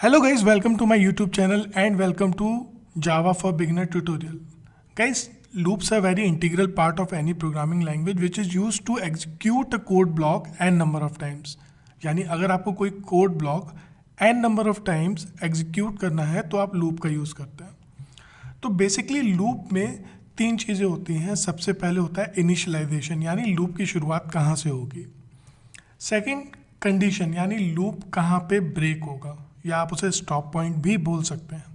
Hello guys, welcome to my YouTube channel and welcome to Java for Beginner tutorial. Guys, loops are very integral part of any programming language which is used to execute a code block n number of times. यानी अगर आपको कोई code block n number of times execute करना है तो आप loop का use करते हैं। तो बेसिकली लूप में तीन चीज़ें होती हैं। सबसे पहले होता है इनिशियलाइजेशन, यानी लूप की शुरुआत कहाँ से होगी। सेकंड कंडीशन, यानी लूप कहाँ पे ब्रेक होगा, या आप उसे स्टॉप पॉइंट भी बोल सकते हैं।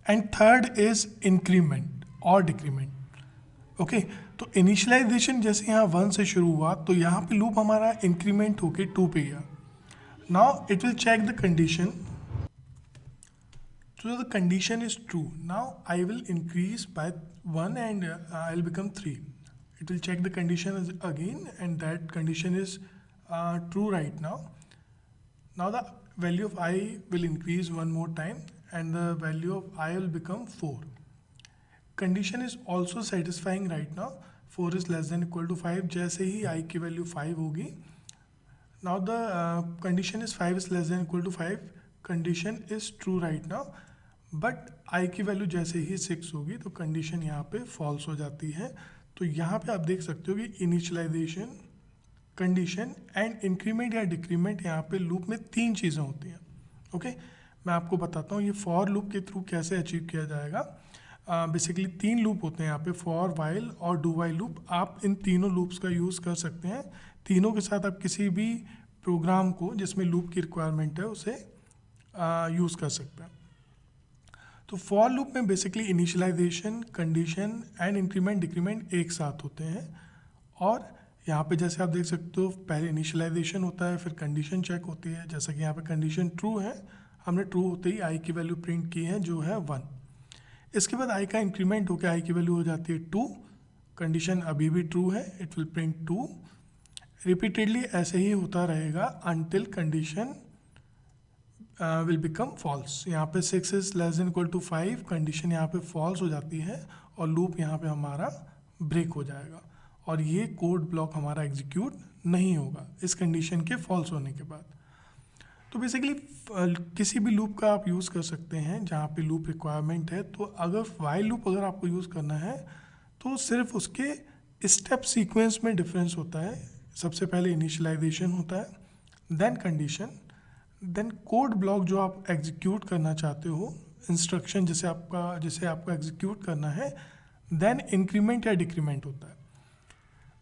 एंड थर्ड इज इंक्रीमेंट और डिक्रीमेंट। ओके, तो इनिशियलाइजेशन जैसे यहाँ 1 से शुरू हुआ तो यहाँ पे लूप हमारा इंक्रीमेंट होके 2 पे गया। Now it will check the condition, so the condition is true. Now I will increase by 1 and I'll become 3. It will check the condition again and that condition is true right now. Now the value of I will increase one more time and the value of I will become 4. Condition is also satisfying right now. 4 is less than equal to 5. जैसे ही I की value 5 होगी, now the condition is 5 is less than equal to 5. Condition is true right now. But I की value जैसे ही 6 होगी तो condition यहाँ पे false हो जाती है। तो यहाँ पे आप देख सकते हो कि इनिशियलाइजेशन, कंडीशन एंड इंक्रीमेंट या डिक्रीमेंट, यहाँ पे लूप में तीन चीज़ें होती हैं। ओके, मैं आपको बताता हूँ ये फॉर लूप के थ्रू कैसे अचीव किया जाएगा। बेसिकली तीन लूप होते हैं यहाँ पे, फॉर, वाइल और डू वाइल लूप। आप इन तीनों लूप्स का यूज़ कर सकते हैं। तीनों के साथ आप किसी भी प्रोग्राम को जिसमें लूप की रिक्वायरमेंट है उसे यूज़ कर सकते हैं। तो फॉर लूप में basically initialization, condition and increment decrement एक साथ होते हैं। और यहाँ पे जैसे आप देख सकते हो पहले इनिशियलाइजेशन होता है, फिर कंडीशन चेक होती है। जैसा कि यहाँ पे कंडीशन ट्रू है, हमने ट्रू होते ही आई की वैल्यू प्रिंट की है जो है 1। इसके बाद आई का इंक्रीमेंट होकर आई की वैल्यू हो जाती है 2। कंडीशन अभी भी ट्रू है, इट विल प्रिंट 2। रिपीटेडली ऐसे ही होता रहेगा until condition will become false. यहाँ पे 6 is less than equal to 5, condition यहाँ पे फॉल्स हो जाती है और लूप यहाँ पे हमारा ब्रेक हो जाएगा और ये कोड ब्लॉक हमारा एग्जीक्यूट नहीं होगा इस कंडीशन के फॉल्स होने के बाद। तो बेसिकली किसी भी लूप का आप यूज़ कर सकते हैं जहाँ पे लूप रिक्वायरमेंट है। तो अगर वाइल लूप अगर आपको यूज़ करना है तो सिर्फ उसके स्टेप सीक्वेंस में डिफरेंस होता है। सबसे पहले इनिशियलाइजेशन होता है, then condition, then code block जो आप एग्जीक्यूट करना चाहते हो, इंस्ट्रक्शन जिसे आपको एग्जीक्यूट करना है, देन इंक्रीमेंट या डिक्रीमेंट होता है।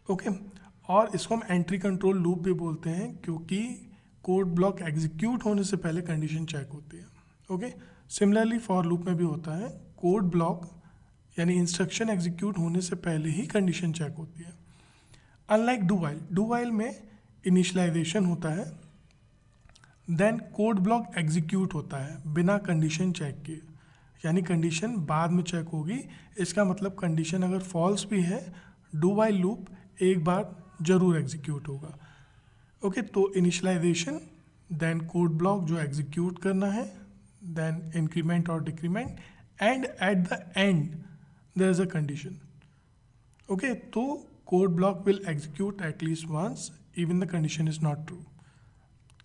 ओके, और इसको हम एंट्री कंट्रोल लूप भी बोलते हैं क्योंकि कोड ब्लॉक एग्जीक्यूट होने से पहले कंडीशन चेक होती है। ओके, सिमिलरली फॉर लूप में भी होता है, कोड ब्लॉक यानी इंस्ट्रक्शन एग्जीक्यूट होने से पहले ही कंडीशन चेक होती है। अनलाइक डू वाइल में इनिशियलाइजेशन होता है, देन कोड ब्लॉक एग्जीक्यूट होता है बिना कंडीशन चेक किए, यानी कंडीशन बाद में चेक होगी। इसका मतलब कंडीशन अगर फॉल्स भी है, डू वाइल लूप एक बार जरूर एग्जीक्यूट होगा। ओके, तो इनिशियलाइजेशन, देन कोड ब्लॉक जो एग्जीक्यूट करना है, देन इंक्रीमेंट और decrement, and at the end there is a condition. Okay, तो code block will execute at least once even the condition is not true.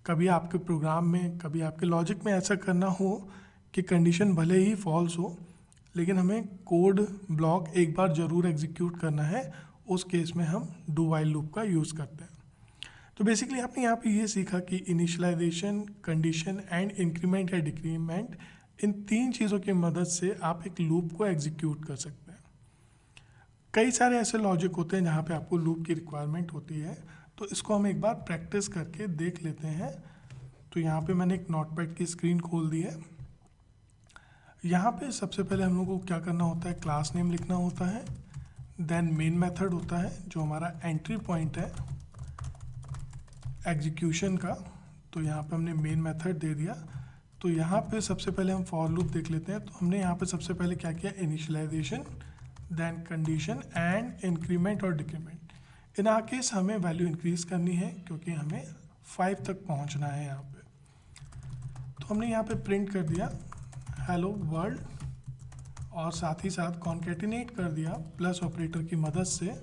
कभी आपके programme में, कभी आपके लॉजिक में ऐसा करना हो कि कंडीशन भले ही फॉल्स हो लेकिन हमें कोड ब्लॉक एक बार ज़रूर एग्जीक्यूट करना है, उस केस में हम डू वाइल लूप का यूज़ करते हैं। तो बेसिकली आपने यहाँ पे ये सीखा कि इनिशियलाइजेशन, कंडीशन एंड इंक्रीमेंट या डिक्रीमेंट, इन तीन चीज़ों की मदद से आप एक लूप को एग्जीक्यूट कर सकते हैं। कई सारे ऐसे लॉजिक होते हैं जहाँ पे आपको लूप की रिक्वायरमेंट होती है, तो इसको हम एक बार प्रैक्टिस करके देख लेते हैं। तो यहाँ पे मैंने एक नोटपैड की स्क्रीन खोल दी है। यहाँ पे सबसे पहले हम लोग को क्या करना होता है, क्लास नेम लिखना होता है, देन मेन मेथड होता है जो हमारा एंट्री पॉइंट है एग्जीक्यूशन का। तो यहाँ पे हमने मेन मेथड दे दिया। तो यहाँ पे सबसे पहले हम फॉर लूप देख लेते हैं। तो हमने यहाँ पे सबसे पहले क्या किया, initialization, then condition and increment और डिक्रीमेंट। इन आर केस हमें वैल्यू इंक्रीज करनी है क्योंकि हमें 5 तक पहुंचना है यहाँ पे। तो हमने यहाँ पे प्रिंट कर दिया हेलो वर्ल्ड और साथ ही साथ कॉन्केटिनेट कर दिया प्लस ऑपरेटर की मदद से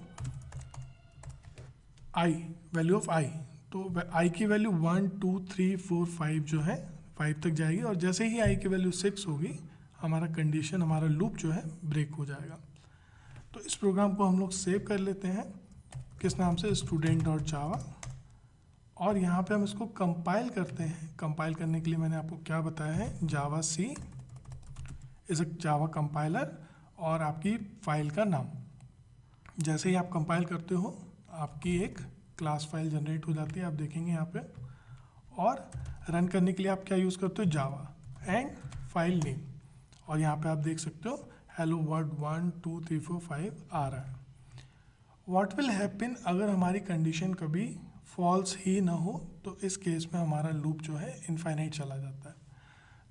आई, वैल्यू ऑफ आई। तो आई की वैल्यू 1 2 3 4 5 जो है 5 तक जाएगी और जैसे ही आई की वैल्यू 6 होगी हमारा कंडीशन, हमारा लूप जो है ब्रेक हो जाएगा। तो इस प्रोग्राम को हम लोग सेव कर लेते हैं, किस नाम से, student.java, और यहाँ पे हम इसको कंपाइल करते हैं। कंपाइल करने के लिए मैंने आपको क्या बताया है, जावा सी इज़ अ जावा कंपाइलर और आपकी फाइल का नाम। जैसे ही आप कंपाइल करते हो आपकी एक क्लास फाइल जनरेट हो जाती है, आप देखेंगे यहाँ पे। और रन करने के लिए आप क्या यूज़ करते हो, जावा एंड फाइल नेम, और यहाँ पे आप देख सकते हो हेलो वर्ल्ड 1 2 3 4 5 आ रहा है। व्हाट विल हैपन अगर हमारी कंडीशन कभी फॉल्स ही ना हो, तो इस केस में हमारा लूप जो है इनफाइनाइट चला जाता है।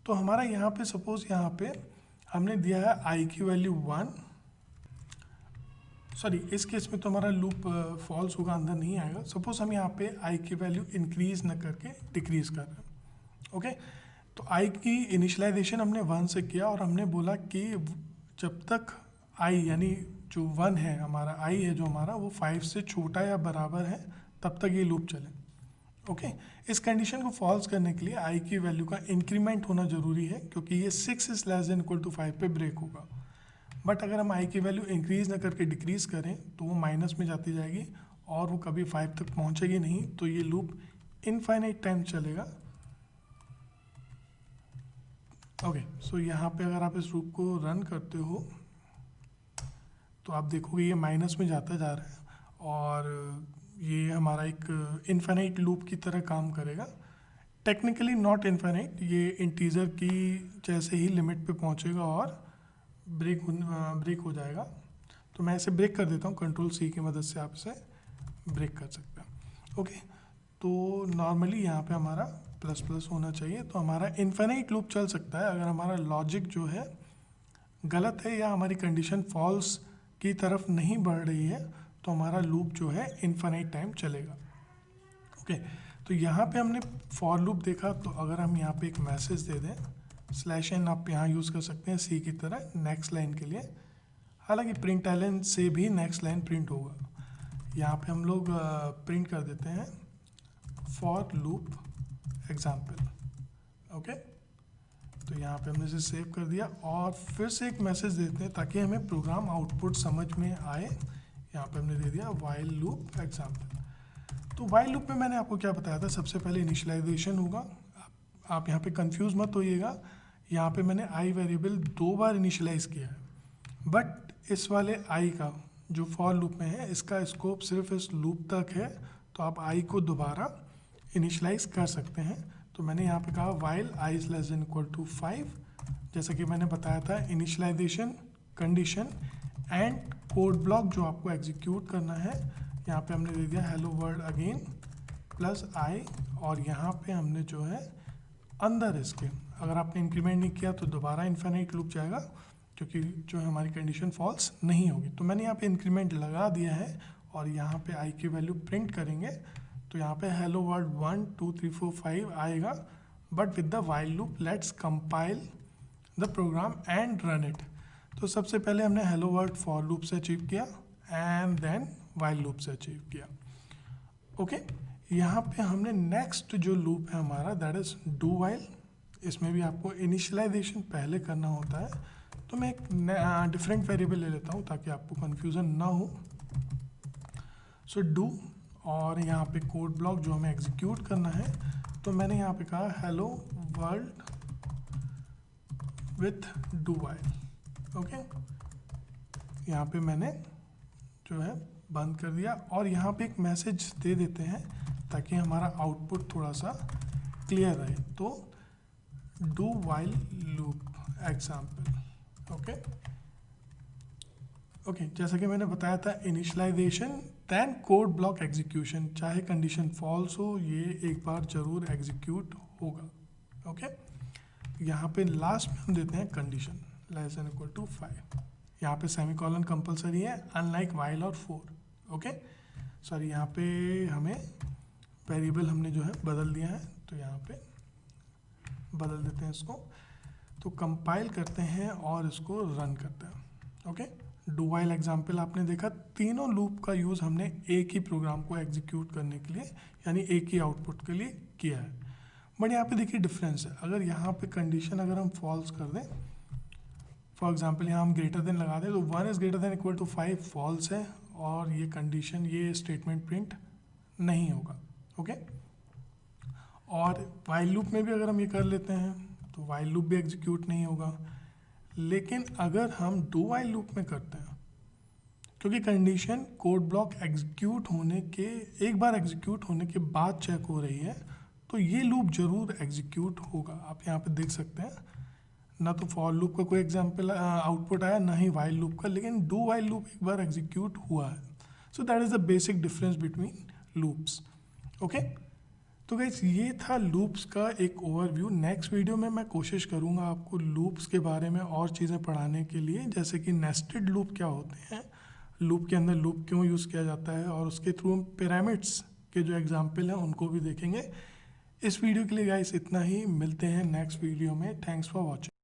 तो हमारा यहाँ पे सपोज यहाँ पे हमने दिया है आई की वैल्यू 1, सॉरी इस केस में तो हमारा लूप फॉल्स होगा, अंदर नहीं आएगा। सपोज हम यहाँ पे आई की वैल्यू इंक्रीज न करके डिक्रीज कर रहे हैं, ओके। तो आई की इनिशियलाइजेशन हमने 1 से किया और हमने बोला कि जब तक आई यानी जो 1 है हमारा, आई है जो हमारा, वो 5 से छोटा या बराबर है तब तक ये लूप चले, ओके। इस कंडीशन को फॉल्स करने के लिए आई की वैल्यू का इंक्रीमेंट होना जरूरी है, क्योंकि ये 6 is less than equal to 5 पे ब्रेक होगा। बट अगर हम आई की वैल्यू इंक्रीज ना करके डिक्रीज करें तो वो माइनस में जाती जाएगी और वो कभी 5 तक पहुंचेगी नहीं, तो ये लूप इनफाइनाइट टाइम चलेगा, ओके। सो यहाँ पे अगर आप इस लूप को रन करते हो तो आप देखोगे ये माइनस में जाता जा रहा है और ये हमारा एक इनफाइनाइट लूप की तरह काम करेगा। टेक्निकली नॉट इनफाइनाइट, ये इंटीजर की जैसे ही लिमिट पे पहुंचेगा और ब्रेक हो जाएगा। तो मैं इसे ब्रेक कर देता हूँ, कंट्रोल सी की मदद से आप इसे ब्रेक कर सकते हैं, ओके। तो नॉर्मली यहाँ पे हमारा प्लस प्लस होना चाहिए, तो हमारा इनफाइनाइट लूप चल सकता है। अगर हमारा लॉजिक जो है गलत है या हमारी कंडीशन फॉल्स की तरफ नहीं बढ़ रही है तो हमारा लूप जो है इनफाइनाइट टाइम चलेगा, ओके। तो यहाँ पे हमने फॉर लूप देखा, तो अगर हम यहाँ पे एक मैसेज दे दें /n, आप यहाँ यूज़ कर सकते हैं सी की तरह नेक्स्ट लाइन के लिए, हालांकि println से भी नेक्स्ट लाइन प्रिंट होगा। यहाँ पे हम लोग प्रिंट कर देते हैं फॉर लूप एग्जाम्पल, ओके। तो यहाँ पे हमने इसे सेव कर दिया और फिर से एक मैसेज देते हैं ताकि हमें प्रोग्राम आउटपुट समझ में आए। यहाँ पे हमने दे दिया वाइल लूप एग्जाम्पल। तो वाइल लूप में मैंने आपको क्या बताया था, सबसे पहले इनिशियलाइजेशन होगा। आप यहाँ पे कंफ्यूज मत होइएगा, यहाँ पे मैंने आई वेरिएबल 2 बार इनिशियलाइज किया है, बट इस वाले आई का जो फॉर लूप में है इसका स्कोप सिर्फ इस लूप तक है, तो आप आई को दोबारा इनिशियलाइज कर सकते हैं। तो मैंने यहाँ पे कहा while I is less than equal to 5, जैसा कि मैंने बताया था initialization, condition and code block जो आपको एग्जीक्यूट करना है। यहाँ पे हमने दे दिया हेलो वर्ल्ड अगेन प्लस आई, और यहाँ पे हमने जो है अंदर इसके, अगर आपने इंक्रीमेंट नहीं किया तो दोबारा इनफाइनाइट लूप जाएगा, क्योंकि जो है हमारी कंडीशन फॉल्स नहीं होगी। तो मैंने यहाँ पे इंक्रीमेंट लगा दिया है और यहाँ पे आई की वैल्यू प्रिंट करेंगे, तो यहाँ पे हेलो वर्ल्ड 1 2 3 4 5 आएगा, but with the while loop. Let's compile the program and run it. तो सबसे पहले हमने हेलो वर्ल्ड फॉर लूप से अचीव किया एंड देन वाइल लूप से अचीव किया, ओके। यहाँ पे हमने नेक्स्ट जो लूप है हमारा दैट इज डू वाइल। इसमें भी आपको इनिशियलाइजेशन पहले करना होता है, तो मैं एक डिफरेंट वेरिएबल ले लेता हूँ ताकि आपको कन्फ्यूज़न ना हो। सो डू, और यहाँ पे कोड ब्लॉक जो हमें एग्जीक्यूट करना है, तो मैंने यहाँ पे कहा hello world with do while, okay. यहाँ पे मैंने जो है बंद कर दिया और यहाँ पे एक मैसेज दे देते हैं ताकि हमारा आउटपुट थोड़ा सा क्लियर रहे। तो do while loop example, okay okay. जैसा कि मैंने बताया था initialization then code block execution, चाहे कंडीशन फॉल्स हो ये एक बार जरूर एग्जीक्यूट होगा, ओके। यहाँ पे लास्ट में हम देते हैं condition less than equal to 5। यहाँ पे सेमीकोलन कंपलसरी है अनलाइक वाइल और फॉर, ओके। सॉरी यहाँ पे हमें वेरिएबल हमने जो है बदल दिया है, तो यहाँ पे बदल देते हैं इसको। तो कंपाइल करते हैं और इसको रन करते हैं, ओके। डू वाइल एग्जाम्पल आपने देखा, तीनों लूप का यूज़ हमने एक ही प्रोग्राम को एग्जीक्यूट करने के लिए यानी एक ही आउटपुट के लिए किया है। बट यहाँ पे देखिए डिफरेंस है, अगर यहाँ पे कंडीशन अगर हम फॉल्स कर दें, फॉर एग्जाम्पल यहाँ हम ग्रेटर देन लगा दें, तो 1 is greater than equal to 5 false है और ये कंडीशन, ये स्टेटमेंट प्रिंट नहीं होगा। ओके, और वाइल लूप में भी अगर हम ये कर लेते हैं तो वाइल लूप भी एग्जीक्यूट नहीं होगा। लेकिन अगर हम डू वाइल लूप में करते हैं, क्योंकि कंडीशन कोड ब्लॉक एग्जीक्यूट होने के, एक बार एग्जीक्यूट होने के बाद चेक हो रही है, तो ये लूप जरूर एग्जीक्यूट होगा। आप यहाँ पे देख सकते हैं, ना तो फॉर लूप का कोई एग्जांपल आउटपुट आया, ना ही वाइल लूप का, लेकिन डू वाइल लूप एक बार एग्जीक्यूट हुआ है। So that is the basic difference between loops. Okay, तो गाइस ये था लूप्स का एक ओवरव्यू। नेक्स्ट वीडियो में मैं कोशिश करूँगा आपको लूप्स के बारे में और चीज़ें पढ़ाने के लिए, जैसे कि नेस्टेड लूप क्या होते हैं, लूप के अंदर लूप क्यों यूज़ किया जाता है, और उसके थ्रू हम पिरामिड्स के जो एग्जाम्पल हैं उनको भी देखेंगे। इस वीडियो के लिए गाइस इतना ही, मिलते हैं नेक्स्ट वीडियो में। Thanks for watching.